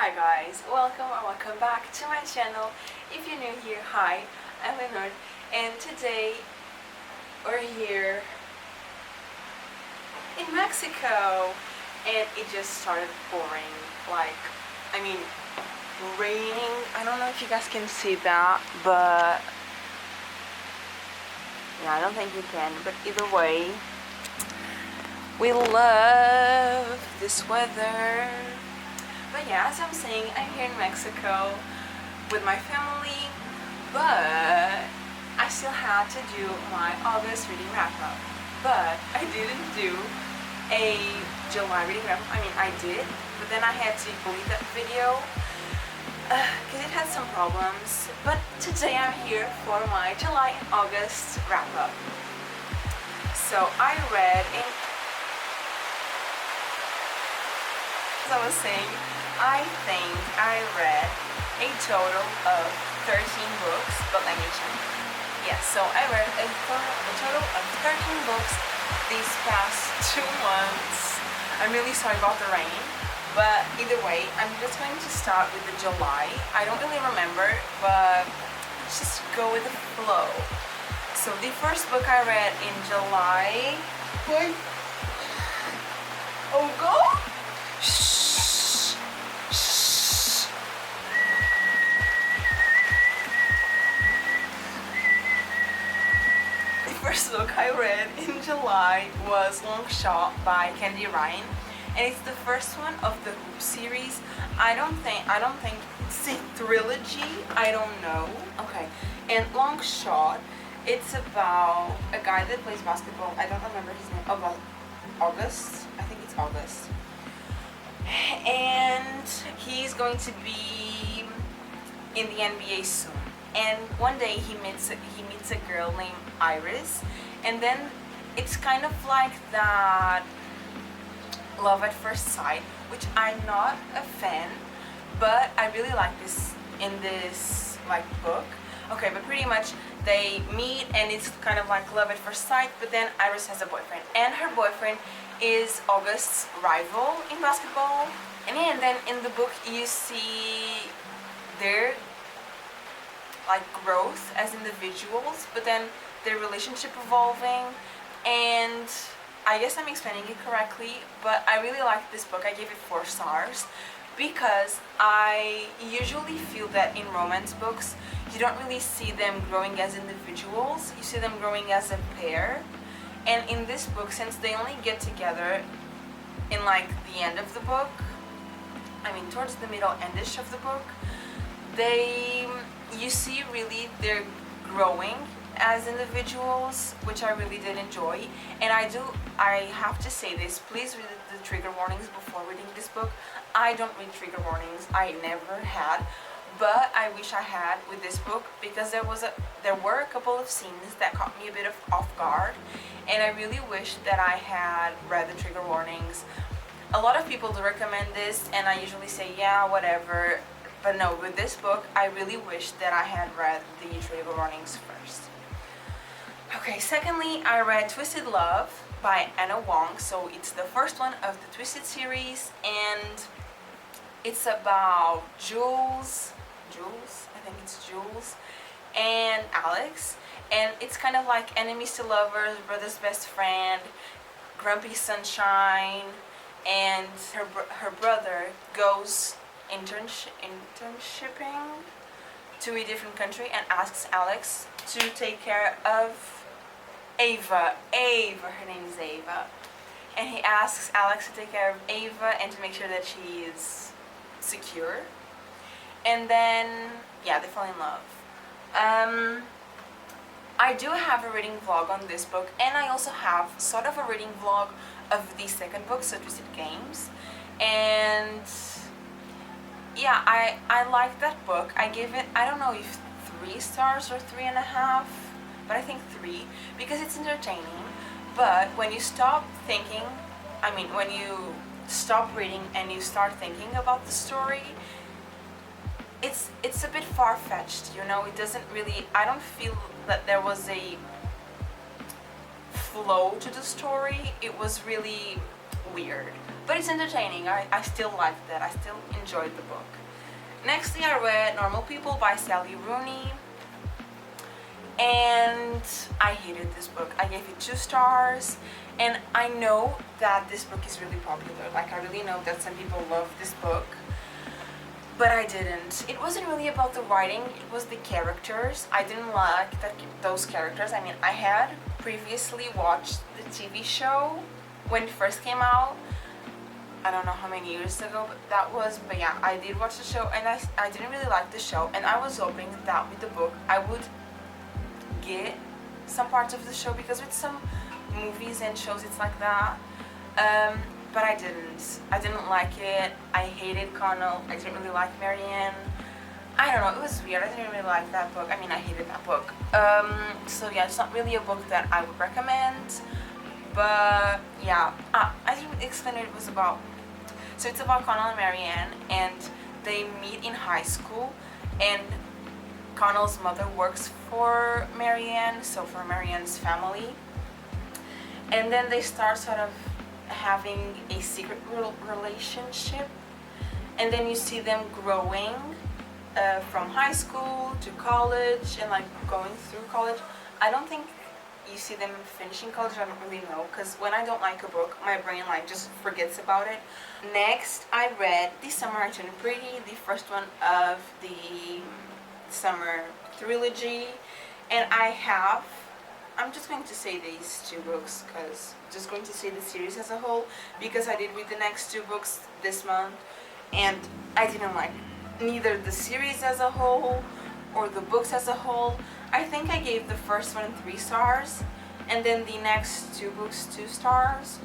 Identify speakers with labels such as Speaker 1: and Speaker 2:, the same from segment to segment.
Speaker 1: Hi guys, welcome back to my channel. If you're new here, hi, I'm Leonard, and today we're here in Mexico, and it just started pouring, raining. I don't know if you guys can see that, but yeah, I don't think you can, but either way, we love this weather. But yeah, as I'm saying, I'm here in Mexico with my family, but I still had to do my August reading wrap-up. But I didn't do a July reading wrap-up. I did, but then I had to delete that video because it had some problems. But today I'm here for my July and August wrap-up. So I read as I was saying, I think I read a total of 13 books, but let me check. Yes, so I read a total of 13 books these past 2 months. I'm really sorry about the rain, but either way, I'm just going to start with the July. I don't really remember, but let's just go with the flow. So the first book I read in July. Wait. Oh God! The first book I read in July was Long Shot by Candy Ryan, and it's the first one of the Hoop series. I don't think it's a trilogy. I don't know. Okay, and Long Shot, it's about a guy that plays basketball. I don't remember his name. Oh, August. I think it's August, and he's going to be in the NBA soon. And one day he meets a girl named Iris, and then it's kind of like that love at first sight, which I'm not a fan, but I really like this in this book. Okay, but pretty much they meet and it's kind of like love at first sight, but then Iris has a boyfriend, and her boyfriend is August's rival in basketball. And then in the book you see their growth as individuals, but then their relationship evolving. And I guess I'm explaining it correctly, but I really liked this book. I gave it 4 stars because I usually feel that in romance books you don't really see them growing as individuals, you see them growing as a pair. And in this book, since they only get together in the end of the book, towards the middle endish of the book, you see really they're growing as individuals, which I really did enjoy. And I have to say this, please read the trigger warnings before reading this book. I don't read trigger warnings, I never had, but I wish I had with this book, because there were a couple of scenes that caught me a bit off guard, and I really wish that I had read the trigger warnings. A lot of people do recommend this, and I usually say yeah, whatever. But no, with this book, I really wish that I had read the trigger warnings first. Okay, secondly, I read Twisted Love by Anna Wong. So it's the first one of the Twisted series, and it's about Jules, I think it's Jules, and Alex. And it's kind of like enemies to lovers, brother's best friend, grumpy sunshine, and her brother goes internshipping to a different country and asks Alex to take care of Ava, her name is Ava, and he asks Alex to take care of Ava and to make sure that she is secure. And then yeah, they fall in love. I do have a reading vlog on this book, and I also have sort of a reading vlog of the second book, so Twisted Games. And yeah, I like that book. I give it, I don't know if 3 stars or 3.5, but I think 3, because it's entertaining. But when you stop thinking, when you stop reading and you start thinking about the story, it's a bit far-fetched, it doesn't really, I don't feel that there was a flow to the story. It was really weird. but it's entertaining. I still liked that. I still enjoyed the book. Nextly, I read Normal People by Sally Rooney, and I hated this book. I gave it 2 stars, and I know that this book is really popular. Like, I really know that some people love this book, but I didn't. It wasn't really about the writing, it was the characters. I didn't like those characters. I mean, I had previously watched the TV show when it first came out. I don't know how many years ago but yeah, I did watch the show, and I didn't really like the show, and I was hoping that with the book I would get some parts of the show, because with some movies and shows it's like that. But I didn't like it. I hated Connell. I didn't really like Marianne. I don't know, it was weird. I didn't really like that book. I mean, I hated that book. So yeah, it's not really a book that I would recommend. But yeah, I didn't explain what it was about. So it's about Connell and Marianne, and they meet in high school, and Connell's mother works for Marianne, so for Marianne's family. And then they start sort of having a secret relationship, and then you see them growing from high school to college, and like going through college. I don't think you see them finishing college. I don't really know, because when I don't like a book, my brain like just forgets about it. Next, I read This Summer I Turned Pretty, the first one of the summer trilogy, and I'm just going to say these 2 books, because just going to say the series as a whole, because I did read the next 2 books this month, and I didn't like neither the series as a whole or the books as a whole. I think I gave the first one 3 stars, and then the next 2 books 2 stars,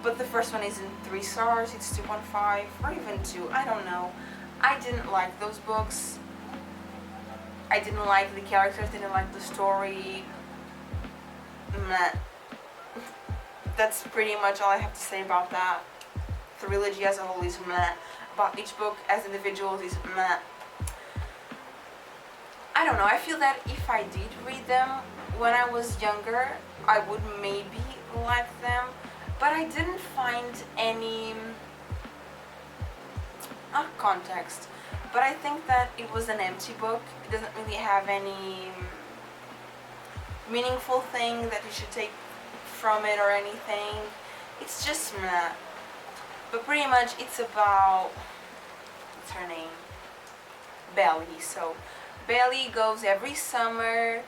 Speaker 1: but the first one isn't 3 stars, it's 2.5 or even 2, I don't know. I didn't like those books. I didn't like the characters, didn't like the story. Meh. That's pretty much all I have to say about that. The trilogy as a whole is meh. About each book as individuals is meh. I don't know, I feel that if I did read them when I was younger, I would maybe like them, but I didn't find any, not context, but I think that it was an empty book. It doesn't really have any meaningful thing that you should take from it or anything. It's just meh. But pretty much it's about, what's her name? Belly. So Belly goes every summer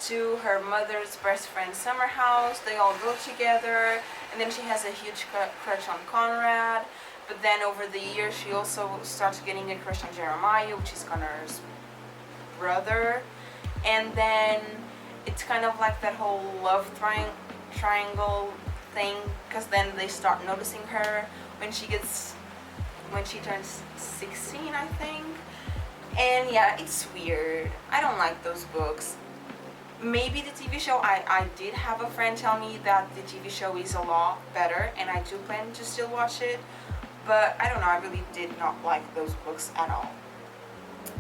Speaker 1: to her mother's best friend's summer house. They all go together, and then she has a huge crush on Conrad. But then over the years she also starts getting a crush on Jeremiah, which is Connor's brother. And then it's kind of like that whole love triangle thing, because then they start noticing her when she turns 16, I think. And yeah, it's weird. I don't like those books. Maybe the TV show, I did have a friend tell me that the TV show is a lot better, and I do plan to still watch it, but I don't know, I really did not like those books at all.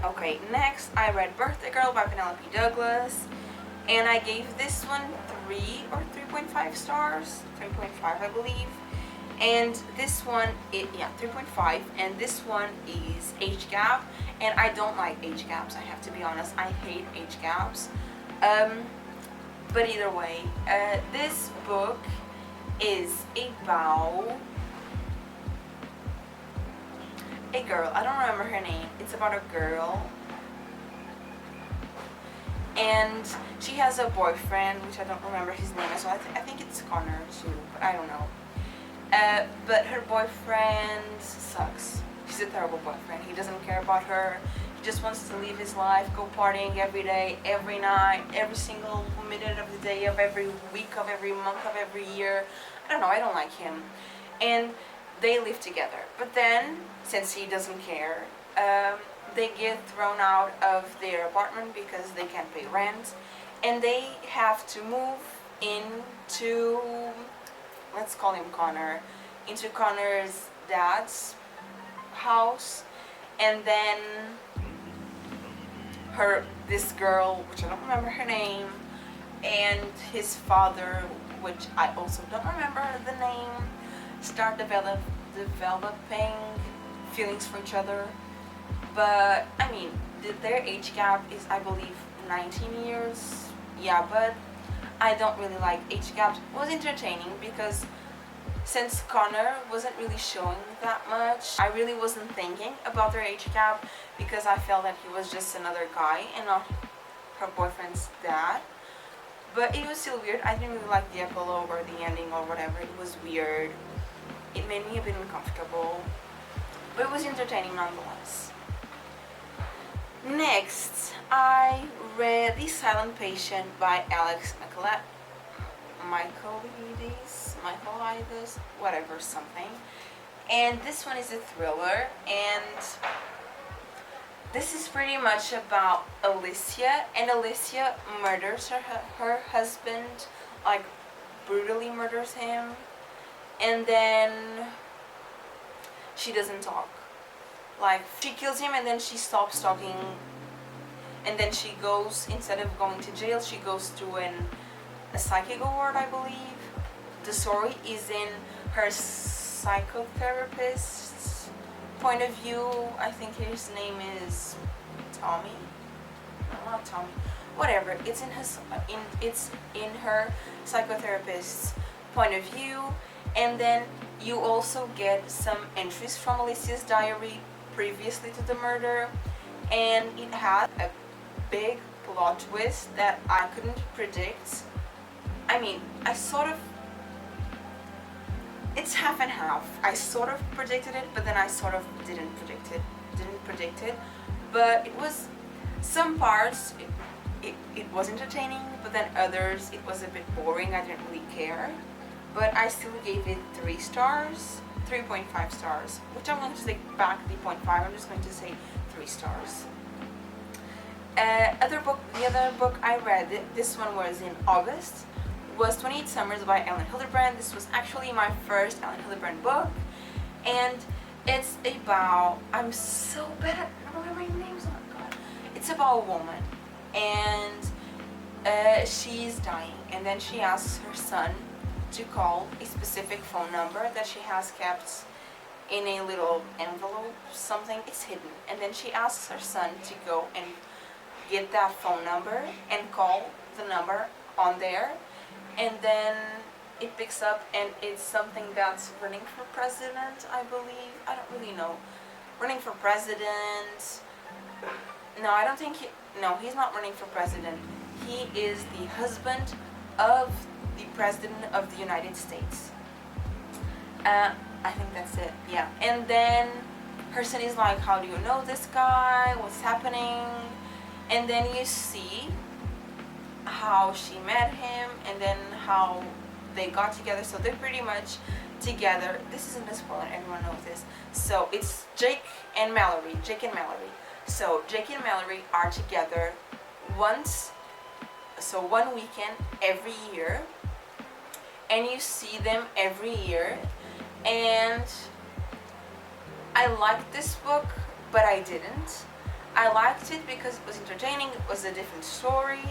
Speaker 1: Okay, next I read Birthday Girl by Penelope Douglas, and I gave this one 3 or 3.5 stars, 3.5 I believe. And this one, 3.5, and this one is age gap, and I don't like age gaps, I have to be honest. I hate age gaps. But either way, this book is about a girl. I don't remember her name. It's about a girl, and she has a boyfriend, which I don't remember his name as well. I think it's Connor too, but I don't know. But her boyfriend sucks. He's a terrible boyfriend. He doesn't care about her. He just wants to live his life, go partying every day, every night, every single minute of the day, of every week, of every month, of every year. I don't know, I don't like him. And they live together. But then, since he doesn't care, they get thrown out of their apartment because they can't pay rent. And they have to move into, let's call him Connor, into Connor's dad's house. And then this girl, which I don't remember her name, and his father, which I also don't remember the name, start developing feelings for each other. But I mean, their age gap is, I believe, 19 years. Yeah, but I don't really like age gaps. It was entertaining because since Connor wasn't really showing that much, I really wasn't thinking about their age gap because I felt that he was just another guy and not her boyfriend's dad. But it was still weird. I didn't really like the epilogue or the ending or whatever. It was weird. It made me a bit uncomfortable. But it was entertaining nonetheless. Next, I read The Silent Patient by Alex Michaelides, whatever, something. And this one is a thriller, and this is pretty much about Alicia, and Alicia murders her husband, like brutally murders him, and then she doesn't talk. Like, she kills him and then she stops talking, and then she goes, instead of going to jail, she goes to a psychic ward, I believe. The story is in her psychotherapist's point of view. I think his name is Tommy. No, not Tommy. Whatever. It's in her psychotherapist's point of view, and then you also get some entries from Alicia's diary previously to the murder, and it had a big plot twist that I couldn't predict. I mean, it's half and half. I sort of predicted it, but then I sort of didn't predict it. But it was, some parts it was entertaining, but then others it was a bit boring. I didn't really care. But I still gave it 3 stars, 3.5 stars, which I'm going to take back the 0.5. I'm just going to say 3 stars. The other book I read, this one was in August, was 28 Summers by Ellen Hildebrand. This was actually my first Ellen Hildebrand book, and it's about, I'm so bad at remembering names, oh my god. It's about a woman, and she's dying, and then she asks her son to call a specific phone number that she has kept in a little envelope, something, it's hidden, and then she asks her son to go and get that phone number and call the number on there, and then it picks up and it's something that's running for president, I believe. I don't really know. Running for president. No, I don't think he's not running for president. He is the husband of the President of the United States. I think that's it, yeah. And then her son is like, how do you know this guy? What's happening? And then you see how she met him and then how they got together. So they're pretty much together. This isn't a spoiler, everyone knows this. So it's Jake and Mallory. So Jake and Mallory are together one weekend every year, and you see them every year. And I liked this book, but I didn't. I liked it because it was entertaining, it was a different story,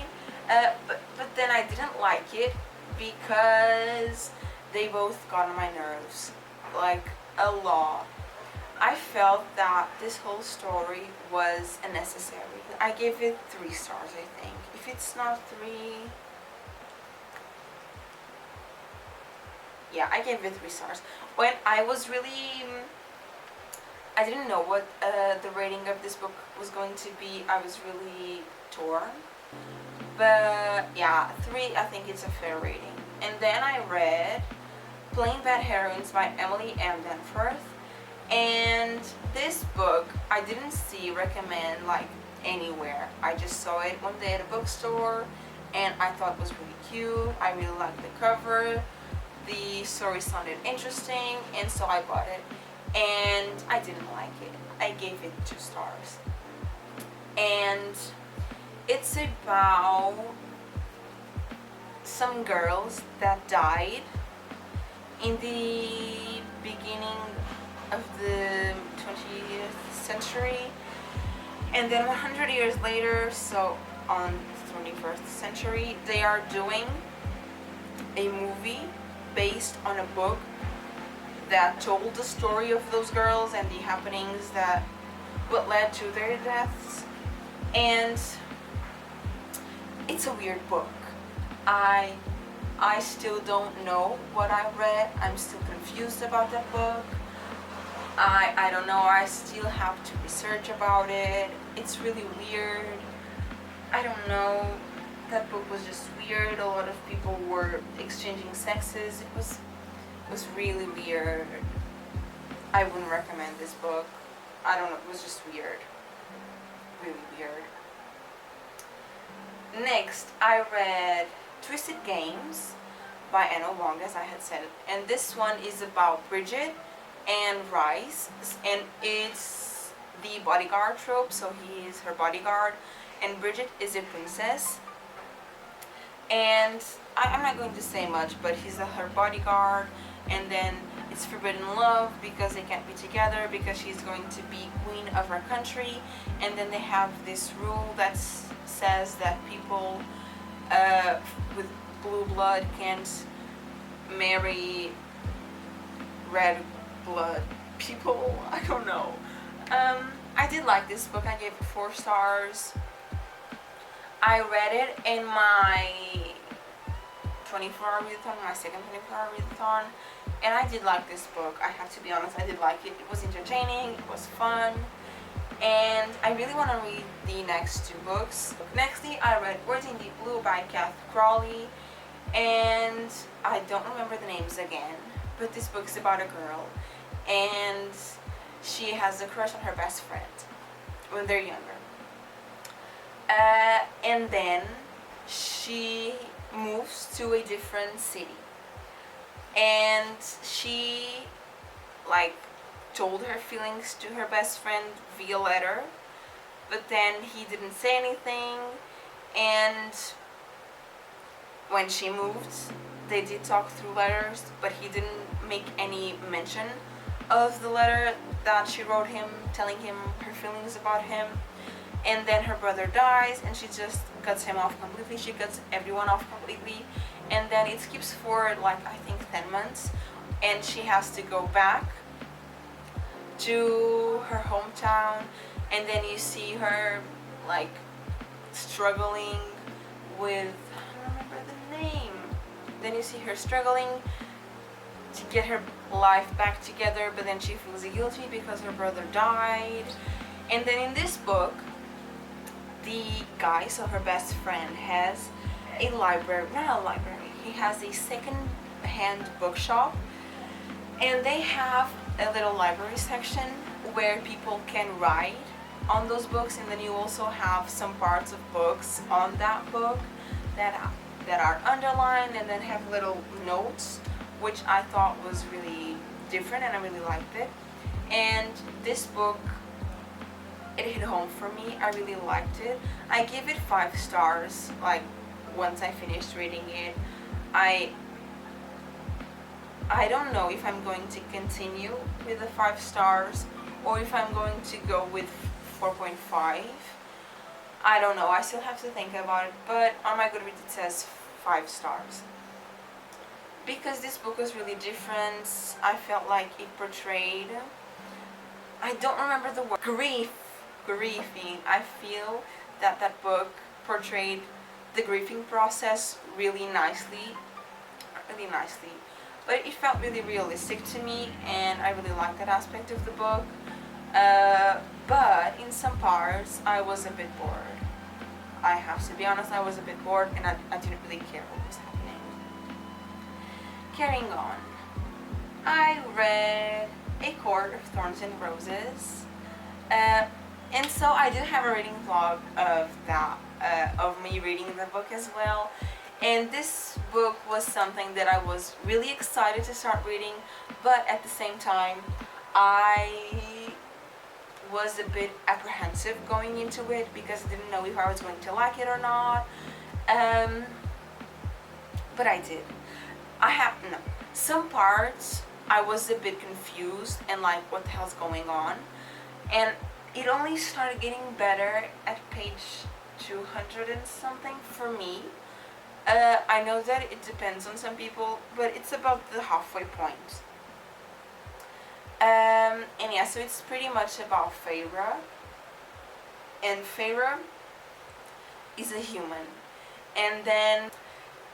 Speaker 1: but then I didn't like it because they both got on my nerves, like a lot. I felt that this whole story was unnecessary. I gave it 3 stars, I think. If it's not 3... yeah, I gave it 3 stars. When I was really... I didn't know what the rating of this book was going to be. I was really torn. But yeah, 3, I think it's a fair rating. And then I read Plain Bad Heroines by Emily M. Danforth. And this book I didn't see recommend like anywhere. I just saw it one day at a bookstore and I thought it was really cute. I really liked the cover. The story sounded interesting, and so I bought it. And I didn't like it. I gave it 2 stars. And it's about some girls that died in the beginning of the 20th century, and then 100 years later, so on the 21st century, they are doing a movie based on a book that told the story of those girls and the happenings that what led to their deaths. And it's a weird book. I still don't know what I read. I'm still confused about that book. I don't know. I still have to research about it. It's really weird. I don't know. That book was just weird. A lot of people were exchanging sexes. It was really weird. I wouldn't recommend this book. I don't know. It was just weird. Really weird. Next, I read Twisted Games by Anna Wong, as I had said. And this one is about Bridget and Rice. And it's the bodyguard trope. So he is her bodyguard. And Bridget is a princess. And I'm not going to say much, but he's her bodyguard. And then it's forbidden love because they can't be together because she's going to be queen of her country. And then they have this rule that says that people with blue blood can't marry red blood people. I don't know. I did like this book. I gave it 4 stars. I read it in my 24-hour readathon, my second 24-hour readathon, and I did like this book. I have to be honest, I did like it. It was entertaining, it was fun, and I really want to read the next 2 books. Nextly, I read Words in Deep Blue by Kath Crowley, and I don't remember the names again, but this book is about a girl, and she has a crush on her best friend when they're younger. And then she moves to a different city, and she told her feelings to her best friend via letter, but then he didn't say anything. And when she moved, they did talk through letters, but he didn't make any mention of the letter that she wrote him telling him her feelings about him. And then her brother dies, and she just cuts him off completely. She cuts everyone off completely. And then it skips forward, I think 10 months. And she has to go back to her hometown. And then you see her, struggling with, I don't remember the name. Then you see her struggling to get her life back together. But then she feels guilty because her brother died. And then in this book, the guy, so her best friend, has a library, not a library, he has a second-hand bookshop, and they have a little library section where people can write on those books, and then you also have some parts of books on that book that are underlined and then have little notes, which I thought was really different and I really liked it. And this book, it hit home for me. I really liked it. I gave it 5 stars once I finished reading it. I don't know if I'm going to continue with the 5 stars or if I'm going to go with 4.5. I don't know. I still have to think about it, but on my Goodreads it says 5 stars. Because this book was really different. I felt like it portrayed, I don't remember the word, grieving. I feel that book portrayed the grieving process really nicely, but it felt really realistic to me, and I really liked that aspect of the book. But in some parts I was a bit bored. I have to be honest, I was a bit bored, and I didn't really care what was happening. Carrying on, I read A Court of Thorns and Roses. And so I did have a reading vlog of that, of me reading the book as well. And this book was something that I was really excited to start reading, but at the same time, I was a bit apprehensive going into it because I didn't know if I was going to like it or not. But I did. Some parts I was a bit confused and what the hell's going on. And it only started getting better at page 200 and something for me. I know that it depends on some people, but it's about the halfway point. And yeah, so it's pretty much about Feyre. And Feyre is a human. And then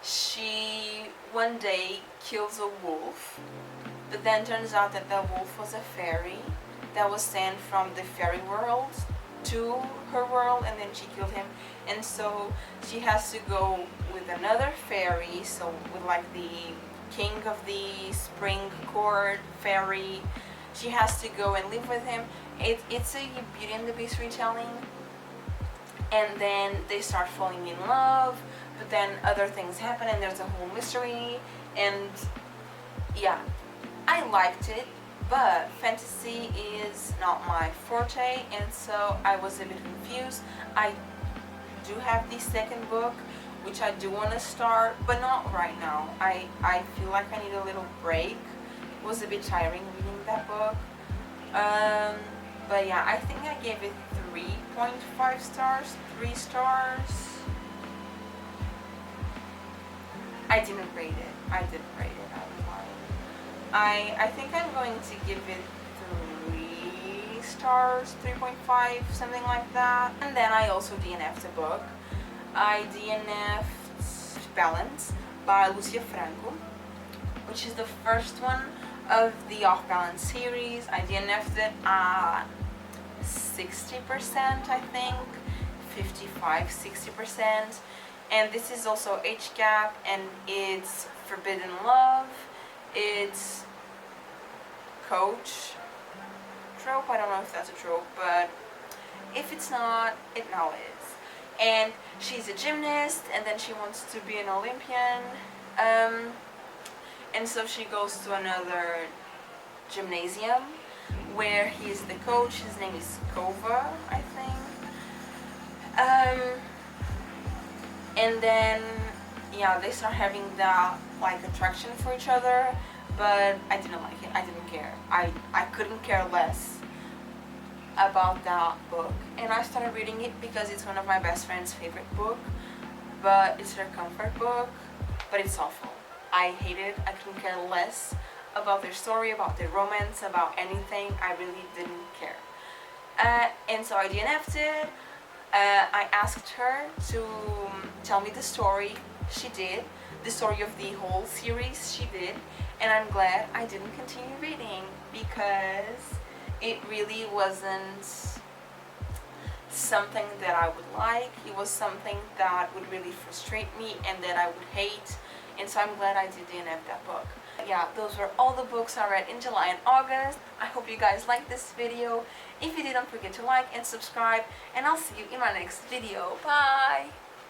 Speaker 1: she one day kills a wolf, but then turns out that the wolf was a fairy that was sent from the fairy world to her world, and then she killed him. And so she has to go with another fairy, so with like the king of the spring court fairy. She has to go and live with him. It's a Beauty and the Beast retelling. And then they start falling in love, but then other things happen and there's a whole mystery. And yeah, I liked it, but fantasy is not my forte, and so I was a bit confused. I do have the second book, which I do want to start, but not right now. I feel like I need a little break. It was a bit tiring reading that book. But yeah, I think I gave it 3.5 stars, 3 stars. I didn't rate it. I didn't rate it. I think I'm going to give it 3 stars, 3.5, something like that. And then I also DNF'd a book. I DNF'd Balance by Lucia Franco, which is the first one of the Off Balance series. I DNF'd it at 60%, I think, 55, 60%. And this is also HCAP, and it's Forbidden Love. It's coach trope. I don't know if that's a trope, but if it's not, it now is. And she's a gymnast, and then she wants to be an Olympian. And so she goes to another gymnasium where he's the coach. His name is Kova, I think. And then yeah, they start having that like attraction for each other, but I didn't like it. I didn't care. I couldn't care less about that book, and I started reading it because it's one of my best friend's favorite book, but it's her comfort book, but it's awful. I hate it. I couldn't care less about their story, about their romance, about anything. I really didn't care. And so I DNF'd it. I asked her to tell me the story. She did. The story of the whole series, she did. And I'm glad I didn't continue reading, because it really wasn't something that I would like. It was something that would really frustrate me and that I would hate. And so I'm glad I did DNF that book. Yeah, those were all the books I read in July and August. I hope you guys liked this video. If you did, don't forget to like and subscribe, and I'll see you in my next video. Bye!